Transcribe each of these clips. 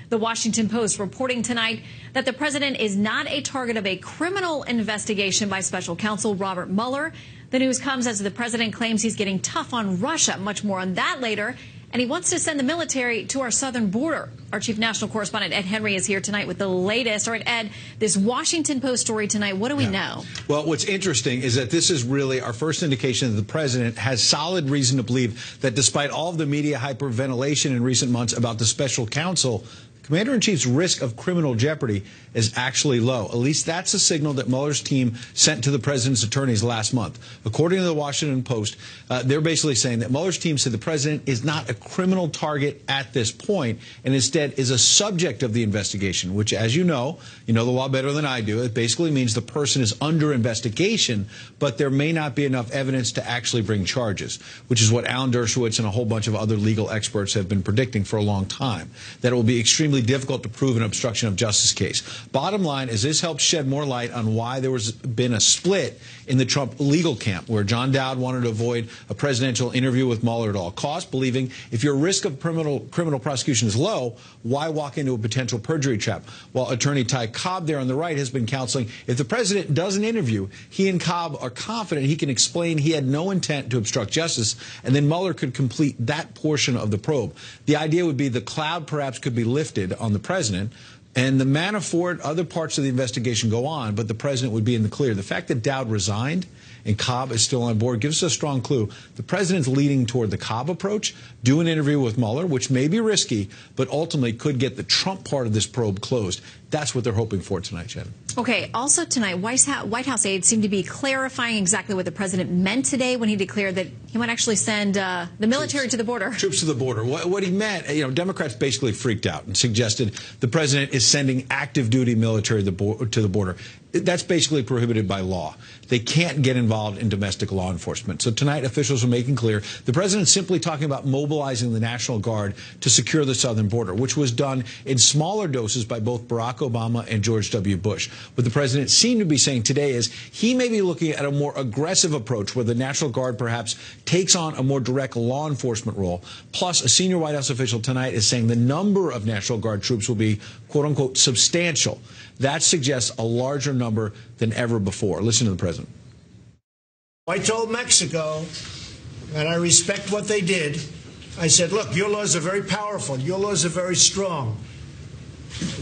The Washington Post reporting tonight that the president is not a target of a criminal investigation by special counsel Robert Mueller. The news comes as the president claims he's getting tough on Russia. Much more on that later. And he wants to send the military to our southern border. Our chief national correspondent, Ed Henry, is here tonight with the latest. All right, Ed, this Washington Post story tonight, what do we know? Well, what's interesting is that this is really our first indication that the president has solid reason to believe that despite all of the media hyperventilation in recent months about the special counsel, Commander-in-Chief's risk of criminal jeopardy is actually low. At least that's a signal that Mueller's team sent to the president's attorneys last month. According to the Washington Post, they're basically saying that Mueller's team said the president is not a criminal target at this point and instead is a subject of the investigation, which, as you know the law better than I do. It basically means the person is under investigation, but there may not be enough evidence to actually bring charges, which is what Alan Dershowitz and a whole bunch of other legal experts have been predicting for a long time, that it will be extremely difficult to prove an obstruction of justice case. Bottom line is this helps shed more light on why there was been a split in the Trump legal camp, where John Dowd wanted to avoid a presidential interview with Mueller at all costs, believing if your risk of criminal prosecution is low, why walk into a potential perjury trap? While attorney Ty Cobb there on the right has been counseling, if the president does an interview, he and Cobb are confident he can explain he had no intent to obstruct justice, and then Mueller could complete that portion of the probe. The idea would be the cloud perhaps could be lifted on the president, and the Manafort, other parts of the investigation go on, but the president would be in the clear. The fact that Dowd resigned and Cobb is still on board gives us a strong clue. The president's leaning toward the Cobb approach, do an interview with Mueller, which may be risky, but ultimately could get the Trump part of this probe closed. That's what they're hoping for tonight, Jen. Okay, also tonight, White House aides seem to be clarifying exactly what the president meant today when he declared that he might actually send the military to the border. Troops to the border. What he meant, Democrats basically freaked out and suggested the president is sending active duty military to the border. That's basically prohibited by law. They can't get involved in domestic law enforcement. So tonight, officials are making clear the president's simply talking about mobilizing the National Guard to secure the southern border, which was done in smaller doses by both Barack Obama and George W. Bush. What the president seemed to be saying today is he may be looking at a more aggressive approach where the National Guard perhaps takes on a more direct law enforcement role. Plus, a senior White House official tonight is saying the number of National Guard troops will be, quote unquote, substantial. That suggests a larger number than ever before. Listen to the president. I told Mexico, and I respect what they did, I said, look, your laws are very powerful. Your laws are very strong.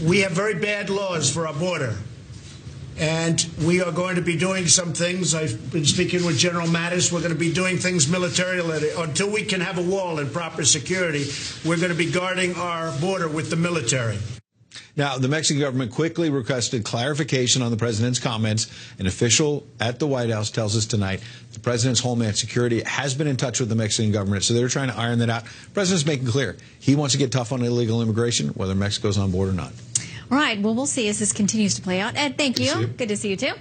We have very bad laws for our border. And we are going to be doing some things. I've been speaking with General Mattis. We're going to be doing things militarily. Until we can have a wall and proper security, we're going to be guarding our border with the military. Now, the Mexican government quickly requested clarification on the president's comments. An official at the White House tells us tonight the president's Homeland Security has been in touch with the Mexican government, so they're trying to iron that out. The president's making clear he wants to get tough on illegal immigration, whether Mexico's on board or not. All right. Well, we'll see as this continues to play out. Ed, thank you. Good to see you, too.